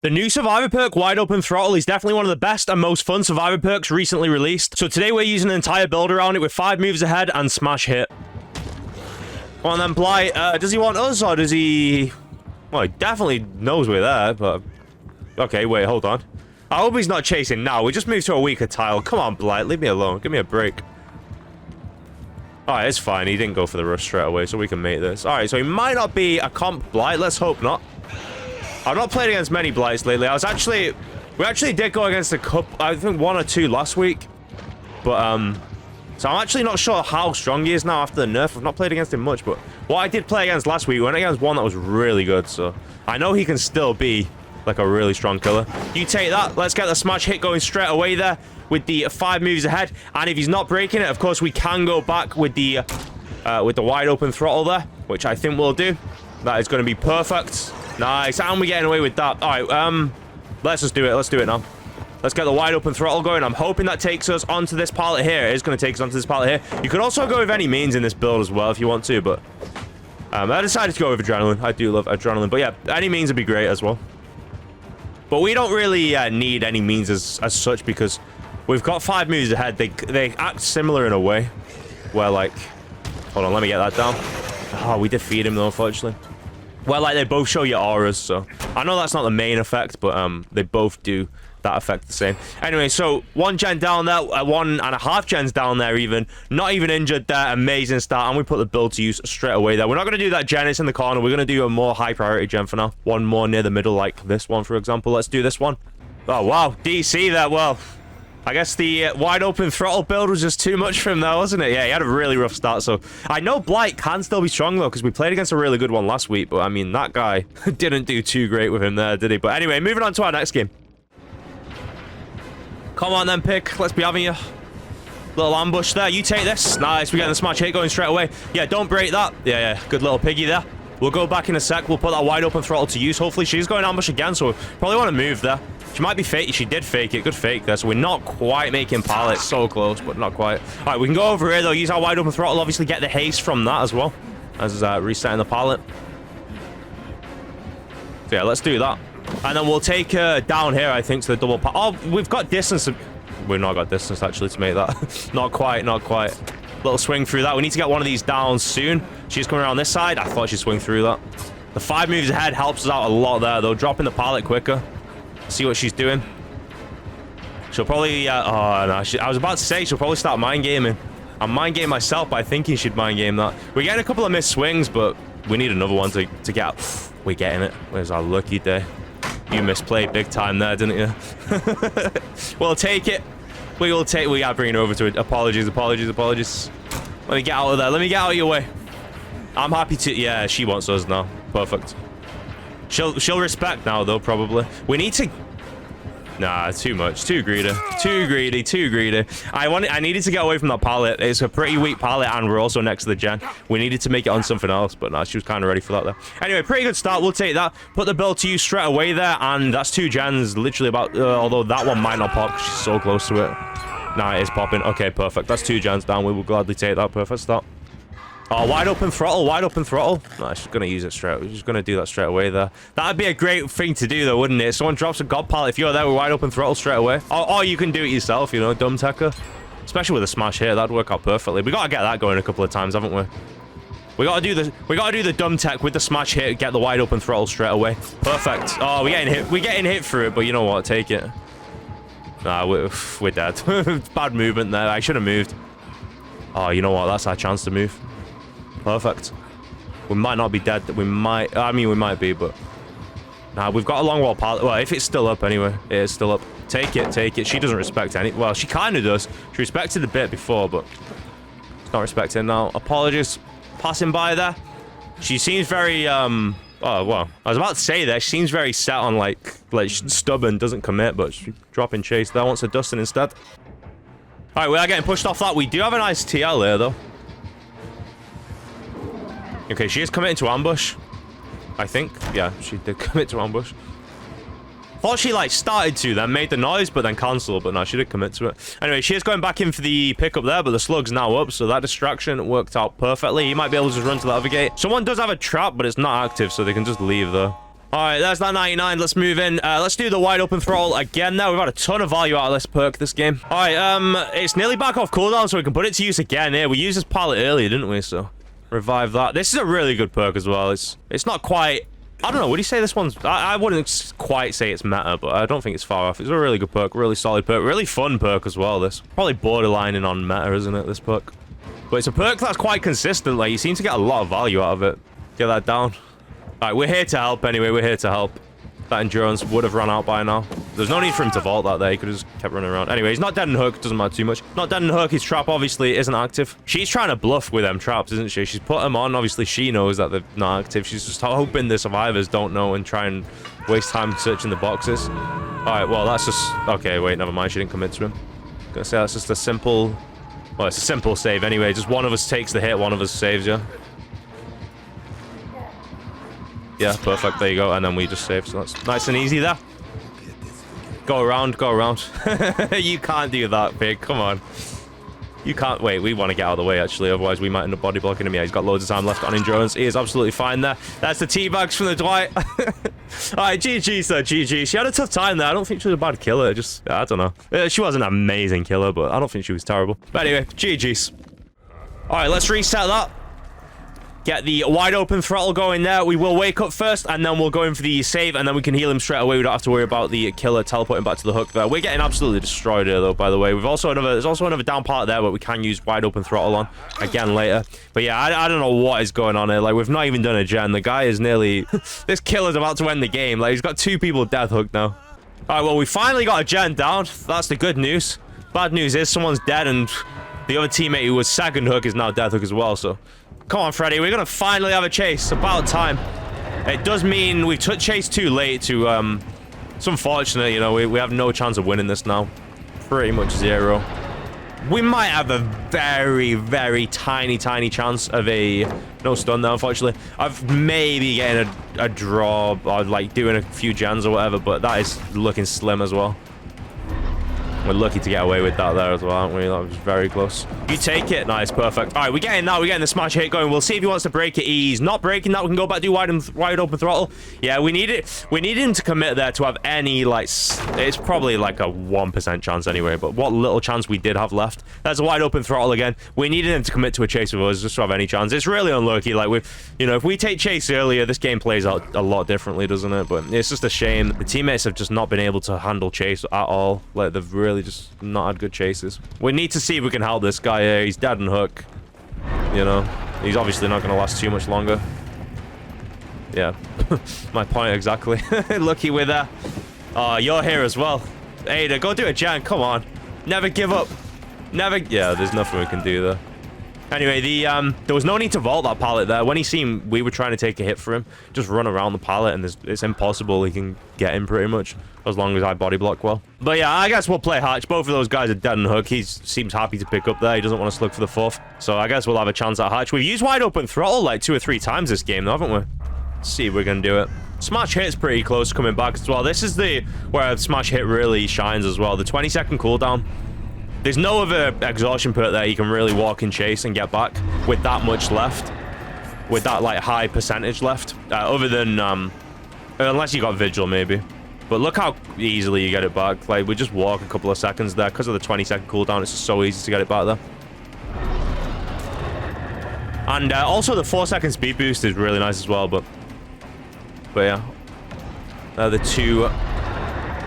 The new survivor perk, Wide Open Throttle, is definitely one of the best and most fun survivor perks recently released. So today we're using an entire build around it with 5 moves ahead and smash hit. Come on then, Blight. Does he want us or does he... Well, he definitely knows we're there, but... Okay, wait, hold on. I hope he's not chasing now. We just moved to a weaker tile. Come on, Blight, leave me alone. Give me a break. Alright, it's fine. He didn't go for the rush straight away, so we can make this. Alright, so he might not be a comp Blight. Let's hope not. I've not played against many Blights lately. We actually did go against a couple, I think 1 or 2 last week. But, so I'm actually not sure how strong he is now after the nerf. I've not played against him much, but what I did play against last week, we went against one that was really good, so I know he can still be, like, a really strong killer. You take that. Let's get the smash hit going straight away there with the 5 moves ahead. And if he's not breaking it, of course, we can go back with the Wide Open Throttle there, which I think we'll do. That is going to be perfect. Nice, and we're getting away with that. All right, let's just do it. Let's do it now. Let's get the Wide Open Throttle going. I'm hoping that takes us onto this pallet here. It is going to take us onto this pallet here. You could also go with any means in this build as well if you want to, but I decided to go with adrenaline. I do love adrenaline, but yeah, any means would be great as well. But we don't really need any means as such because we've got 5 moves ahead. They act similar in a way where, like, hold on, let me get that down. Oh, we defeat him though, unfortunately. Well, like, they both show your auras, so I know that's not the main effect, but they both do that effect the same. Anyway, so 1 gen down there, 1.5 gens down there even. Not even injured there. Amazing start, and we put the build to use straight away there. We're not going to do that gen, it's in the corner. We're going to do a more high priority gen for now. One more near the middle, like this one, for example. Let's do this one. Oh, wow. DC there, well... I guess the Wide Open Throttle build was just too much for him there, wasn't it? Yeah, he had a really rough start, so... I know Blight can still be strong, though, because we played against a really good one last week, but, I mean, that guy didn't do too great with him there, did he? But anyway, moving on to our next game. Come on, then, pick. Let's be having you. Little ambush there. You take this. Nice, we're getting the smash hit going straight away. Yeah, don't break that. Yeah, good little piggy there. We'll go back in a sec. We'll put that Wide Open Throttle to use. Hopefully, she's going ambush again, so probably want to move there. She might be fake. She did fake it. Good fake there. So we're not quite making pallets. So close, but not quite. All right, we can go over here, though. Use our Wide Open Throttle. Obviously, get the haste from that as well. As resetting the pallet. So, yeah, let's do that. And then we'll take her down here, I think, to the double pallet. Oh, we've got distance. We've not got distance, actually, to make that. Not quite. Little swing through that. We need to get one of these down soon. She's coming around this side. I thought she'd swing through that. The 5 moves ahead helps us out a lot there, though. Dropping the pallet quicker. See what she's doing. She'll probably... oh, no. I was about to say she'll probably start mind gaming. I'm mind gaming myself by thinking she'd mind game that. We're getting a couple of missed swings, but we need another one to get out. We're getting it. Where's our lucky day? You misplayed big time there, didn't you? We'll take it. We gotta bring it over to it. Apologies. Let me get out of there. Let me get out of your way. I'm happy to... Yeah, she wants us now. Perfect. She'll respect now, though, probably. We need to... Nah, too much. Too greedy. I needed to get away from that pallet. It's a pretty weak pallet, and we're also next to the gen. We needed to make it on something else, but nah, she was kind of ready for that there. Anyway, pretty good start. We'll take that. Put the build to use straight away there, and that's 2 gens, literally about... although that one might not pop, 'cause she's so close to it. Nah, it is popping. Okay, perfect. That's 2 gens down. We will gladly take that. Perfect start. Oh, Wide Open Throttle. No, she's going to use it straight. She's going to do that straight away there. That would be a great thing to do, though, wouldn't it? Someone drops a God Pallet. If you're there with Wide Open Throttle straight away. Or you can do it yourself, you know, dumb techer. Especially with a smash here. That'd work out perfectly. We got to get that going a couple of times, haven't we? We got to do the dumb tech with the smash hit, get the Wide Open Throttle straight away. Perfect. Oh, we're getting hit through it, but you know what? Take it. Nah, we're dead. Bad movement there. I should have moved. Oh, you know what? That's our chance to move. Perfect. We might not be dead. We might be, but... Nah, we've got a long wall pallet. Well, if it's still up anyway. It is still up. Take it. She doesn't respect any... Well, she kind of does. She respected a bit before, but... She's not respecting now. Apologies. Passing by there. She seems very, Oh, well. I was about to say that. She seems very set on, like she's stubborn, doesn't commit, but she's dropping chase there. Wants a Dustin instead. Alright, we are getting pushed off that. We do have a nice TL there, though. Okay, she is committing to ambush. I think. Yeah, she did commit to ambush. Thought she, like, started to, then made the noise, but then cancelled. But no, she did commit to it. Anyway, she is going back in for the pickup there, but the slug's now up, so that distraction worked out perfectly. He might be able to just run to the other gate. Someone does have a trap, but it's not active, so they can just leave there. All right, there's that 99. Let's move in. Let's do the wide open throttle again now. We've had a ton of value out of this perk this game. All right, it's nearly back off cooldown, so we can put it to use again here. We used this pallet earlier, didn't we? So revive that. This is a really good perk as well. It's not quite... I don't know. Would you say this one's... I wouldn't quite say it's meta, but I don't think it's far off. It's a really good perk, really solid perk, really fun perk as well, this. Probably borderlining on meta, isn't it, this perk? But it's a perk that's quite consistent. Like, you seem to get a lot of value out of it. Get that down. All right, we're here to help anyway. We're here to help. That endurance would have run out by now. There's no need for him to vault that there. He could have just kept running around. Anyway, he's not dead and hook. Doesn't matter too much. Not dead and hook. His trap obviously isn't active. She's trying to bluff with them traps, isn't she? She's put them on. Obviously, she knows that they're not active. She's just hoping the survivors don't know and try and waste time searching the boxes. All right, well, that's just... Okay, wait, never mind. She didn't commit to him. I'm gonna say that's just a simple... Well, it's a simple save anyway. Just one of us takes the hit, one of us saves you. Yeah, perfect. There you go. And then we just save. So that's nice and easy there. Go around, go around. You can't do that, Pig. Come on. You can't... Wait, we want to get out of the way, actually. Otherwise, we might end up body blocking him. Yeah, he's got loads of time left on endurance. He is absolutely fine there. That's the teabags from the Dwight. All right, GG, sir. GG. She had a tough time there. I don't think she was a bad killer. Just... I don't know. She was an amazing killer, but I don't think she was terrible. But anyway, GG's. All right, let's reset that. Get the wide open throttle going there. We will wake up first, and then we'll go in for the save, and then we can heal him straight away. We don't have to worry about the killer teleporting back to the hook there. We're getting absolutely destroyed here, though, by the way. There's also another down part there, but we can use wide open throttle on again later. But yeah, I don't know what is going on here. Like, we've not even done a gen. The guy is nearly... This killer's about to end the game. Like, he's got 2 people death hooked now. All right, well, we finally got a gen down. That's the good news. Bad news is someone's dead, and the other teammate who was second hook is now death hook as well, so... Come on, Freddy. We're going to finally have a chase. About time. It does mean we've chased too late to... It's unfortunate, you know. We have no chance of winning this now. Pretty much 0. We might have a very, very tiny chance of a... No stun there, unfortunately. Of maybe getting a draw or, like, doing a few gens or whatever, but that is looking slim as well. We're lucky to get away with that there as well, aren't we? That was very close. You take it. Nice, perfect. All right, we're getting that. We're getting the smash hit going. We'll see if he wants to break it. He's not breaking that. We can go back to wide open throttle. Yeah, we need it. We need him to commit there to have any, like... It's probably like a 1% chance anyway, but what little chance we did have left. There's a wide open throttle again. We needed him to commit to a chase with us just to have any chance. It's really unlucky. Like, you know, if we take chase earlier, this game plays out a lot differently, doesn't it? But it's just a shame. The teammates have just not been able to handle chase at all. Like, they've really just not had good chases. We need to see if we can help this guy here. He's dead and hook. You know, he's obviously not going to last too much longer. Yeah, my point exactly. Lucky with that. Oh, you're here as well. Ada, go do a gen. Come on. Never give up. Never... Yeah, there's nothing we can do there. Anyway, there was no need to vault that pallet there. When he seen we were trying to take a hit for him, just run around the pallet, and it's impossible. He can get him pretty much, as long as I body block well. But yeah, I guess we'll play Hatch. Both of those guys are dead and hook. He seems happy to pick up there. He doesn't want to slug for the 4th. So I guess we'll have a chance at Hatch. We've used wide open throttle like 2 or 3 times this game, though, haven't we? Let's see if we're going to do it. Smash hit's pretty close coming back as well. This is where smash hit really shines as well. The 20-second cooldown. There's no other exhaustion perk there you can really walk and chase and get back with that much left. With that, like, high percentage left. Other than, unless you got Vigil, maybe. But look how easily you get it back. Like, we just walk a couple of seconds there. Because of the 20-second cooldown, it's just so easy to get it back there. And also the 4-second speed boost is really nice as well, but yeah. They're the 2...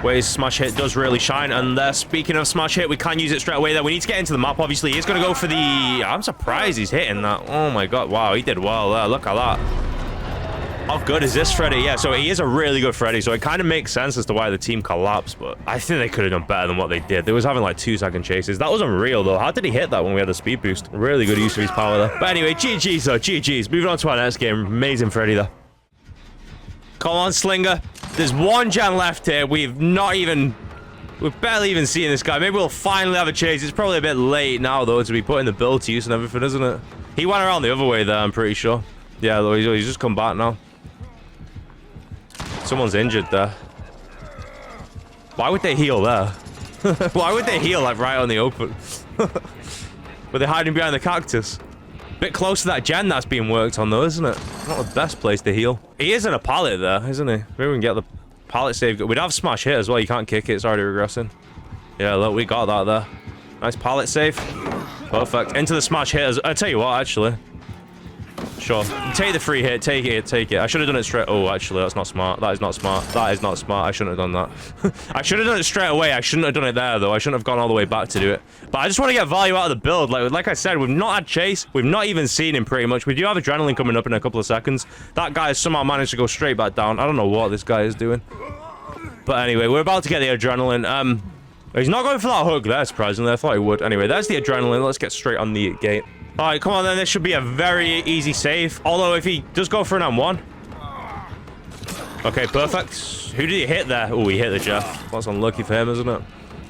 ways smash hit does really shine. And speaking of smash hit, we can use it straight away there. We need to get into the map, obviously. He's going to go for the... I'm surprised he's hitting that. Oh my god, wow, he did well there. Look at that. How good is this Freddy? Yeah, so he is a really good Freddy, so it kind of makes sense as to why the team collapsed, but I think they could have done better than what they did. They was having like 2-second chases. That was unreal, though. How did he hit that when we had the speed boost? Really good use of his power there. But anyway, GG's though, GG's. Moving on to our next game. Amazing Freddy there. Come on, Slinger. There's 1 gen left here. We've barely even seen this guy. Maybe we'll finally have a chase. It's probably a bit late now, though, to be putting the build to use and everything, isn't it? He went around the other way there, I'm pretty sure. Yeah, though, he's just come back now. Someone's injured there. Why would they heal there? Why would they heal, like, right on the open? Were they hiding behind the cactus? Bit close to that gen that's being worked on, though, isn't it? Not the best place to heal. He is in a pallet there, isn't he? Maybe we can get the pallet save. We'd have smash hit as well. You can't kick it. It's already regressing. Yeah, look, we got that there. Nice pallet save. Perfect. Into the smash hit. I'll tell you what, actually. Sure. Take the free hit. Take it. Take it. I should have done it straight. Oh, actually, that's not smart. That is not smart. That is not smart. I shouldn't have done that. I should have done it straight away. I shouldn't have done it there, though. I shouldn't have gone all the way back to do it. But I just want to get value out of the build. Like I said, we've not had Chase. We've not even seen him pretty much. We do have adrenaline coming up in a couple of seconds. That guy has somehow managed to go straight back down. I don't know what this guy is doing. But anyway, we're about to get the adrenaline. He's not going for that hook there, surprisingly. I thought he would. Anyway, there's the adrenaline. Let's get straight on the gate. All right, come on then. This should be a very easy save. Although, if he does go for an M1. Okay, perfect. Who did he hit there? Oh, he hit the Jeff. That's unlucky for him, isn't it?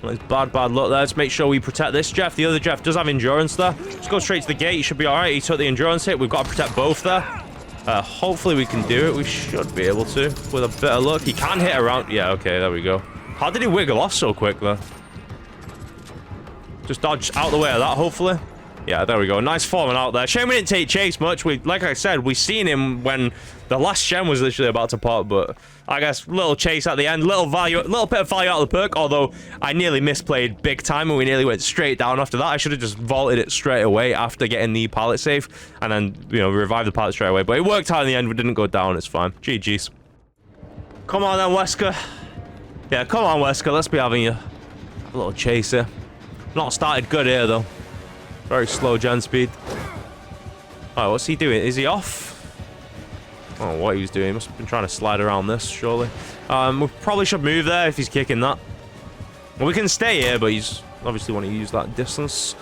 Well, it's bad luck there. Let's make sure we protect this Jeff. The other Jeff does have endurance there. Let's go straight to the gate. He should be all right. He took the endurance hit. We've got to protect both there. Hopefully, we can do it. We should be able to with a bit of luck. He can hit around. Yeah, okay, there we go. How did he wiggle off so quick, though? Just dodge out the way of that, hopefully. Yeah, there we go. Nice forming out there. Shame we didn't take Chase much. Like I said, we seen him when the last gem was literally about to pop, but I guess little Chase at the end, little bit of value out of the perk, although I nearly misplayed big time and we nearly went straight down after that. I should have just vaulted it straight away after getting the pallet save and then, you know, revive the pallet straight away, but it worked out in the end. We didn't go down. It's fine. GG's. Come on then, Wesker. Yeah, come on, Wesker. Let's be having you. A little chaser. Not started good here, though. Very slow gen speed. Alright, what's he doing? Is he off? I don't know what he was doing. He must have been trying to slide around this, surely. We probably should move there if he's kicking that. Well, we can stay here, but he's obviously want to use that distance.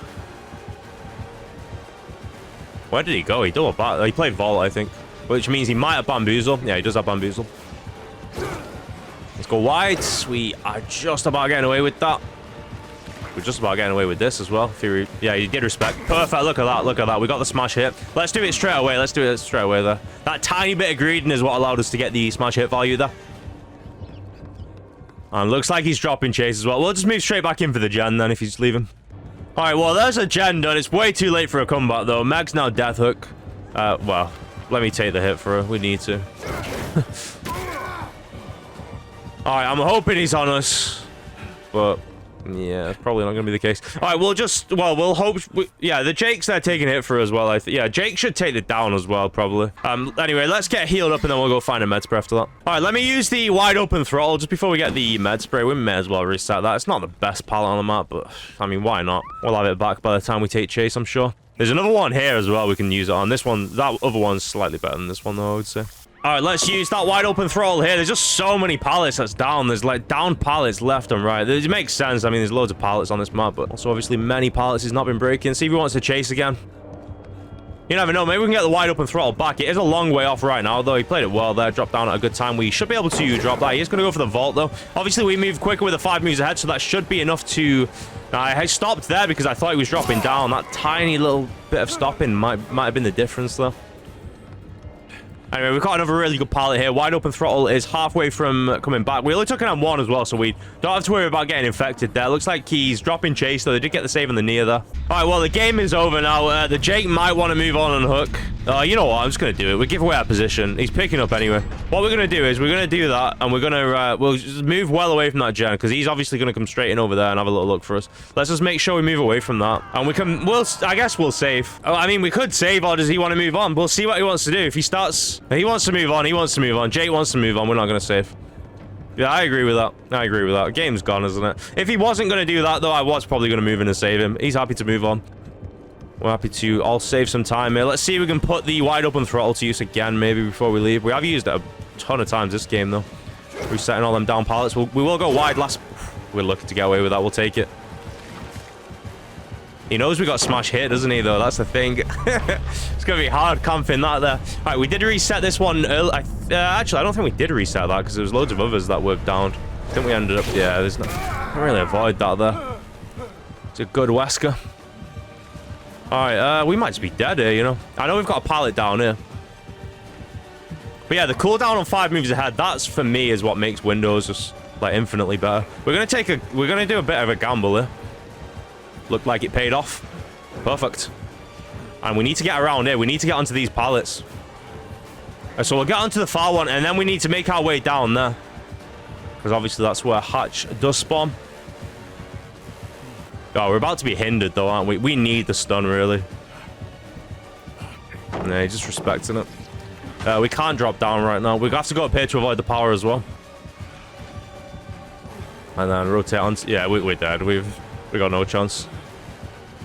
Where did he go? He double back. He played vault, I think. Which means he might have bamboozle. Yeah, he does have bamboozle. Let's go wide. We are just about getting away with that. We're just about getting away with this as well. Yeah, he did respect. Perfect. Look at that. Look at that. We got the smash hit. Let's do it straight away. Let's do it straight away there. That tiny bit of greeding is what allowed us to get the smash hit value there. And looks like he's dropping Chase as well. We'll just move straight back in for the gen then if he's leaving. All right, well, there's a gen done. It's way too late for a comeback, though. Meg's now death hook. Well, let me take the hit for her. We need to. All right, I'm hoping he's on us. But... yeah, that's probably not going to be the case. All right, we'll hope... yeah, the Jake's there taking a hit for us as well, I think. Yeah, Jake should take it down as well, probably. Anyway, let's get healed up and then we'll go find a med spray after that. All right, let me use the wide open throttle just before we get the med spray. We may as well reset that. It's not the best pallet on the map, but, I mean, why not? We'll have it back by the time we take Chase, I'm sure. There's another one here as well we can use it on. This one, that other one's slightly better than this one, though, I would say. All right, let's use that wide open throttle here. There's just so many pallets that's down. There's like down pallets left and right. It makes sense. I mean, there's loads of pallets on this map, but also obviously many pallets has not been breaking. See if he wants to chase again. You never know. Maybe we can get the wide open throttle back. It is a long way off right now, though. He played it well there. Dropped down at a good time. We should be able to drop that. He is going to go for the vault, though. Obviously, we move quicker with the 5 moves ahead, so that should be enough to... I stopped there because I thought he was dropping down. That tiny little bit of stopping might have been the difference, though. Anyway, we've got another really good pallet here. Wide open throttle is halfway from coming back. We only took an M1 as well, so we don't have to worry about getting infected there. Looks like he's dropping Chase, though. They did get the save on the near there. All right, well, the game is over now. The Jake might want to move on and hook. You know what? I'm just going to do it. We give away our position. He's picking up anyway. What we're going to do is we're going to do that, and we're going to we'll just move well away from that gen, because he's obviously going to come straight in over there and have a little look for us. Let's just make sure we move away from that, and I guess we'll save. Oh, I mean, we could save, or does he want to move on? We'll see what he wants to do. If he starts... he wants to move on. He wants to move on. Jake wants to move on. We're not going to save. Yeah, I agree with that. I agree with that. Game's gone, isn't it? If he wasn't going to do that, though, I was probably going to move in and save him. He's happy to move on. We're happy to all save some time here. Let's see if we can put the wide open throttle to use again, maybe, before we leave. We have used it a ton of times this game, though. Resetting all them down pallets. We will go wide last... we're lucky to get away with that. We'll take it. He knows we got smash hit, doesn't he, though? That's the thing. It's going to be hard camping that there. All right, we did reset this one early. Actually, I don't think we did reset that, because there was loads of others that were down. I think we ended up... yeah, there's not... can't really avoid that there. It's a good Wesker. Alright, we might just be dead here, you know. I know we've got a pallet down here. But yeah, the cooldown on 5 moves ahead, that's for me is what makes Windows just like infinitely better. We're gonna do a bit of a gamble here. Looked like it paid off. Perfect. And we need to get around here. We need to get onto these pallets. So we'll get onto the far one, and then we need to make our way down there. Because obviously that's where hatch does spawn. Oh, we're about to be hindered, though, aren't we? We need the stun, really. Nah, he's just respecting it. We can't drop down right now. We have to go up here to avoid the power as well. And then rotate on. Yeah, we're dead. We got no chance.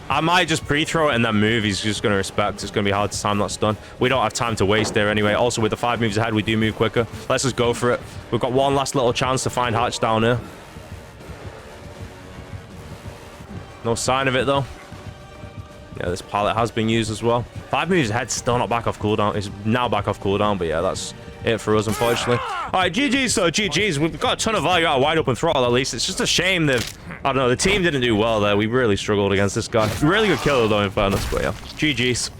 I might just pre-throw it and then move. He's just going to respect. It's going to be hard to time that stun. We don't have time to waste there anyway. Also, with the 5 moves ahead, we do move quicker. Let's just go for it. We've got one last little chance to find hatch down here. No sign of it, though. Yeah, this pallet has been used as well. 5 moves ahead, still not back off cooldown. It's now back off cooldown, but yeah, that's it for us, unfortunately. All right, GG's, so GG's. We've got a ton of value out of wide open throttle, at least. It's just a shame that, I don't know, the team didn't do well there. We really struggled against this guy. Really good killer, though, in fairness, but yeah. GG's.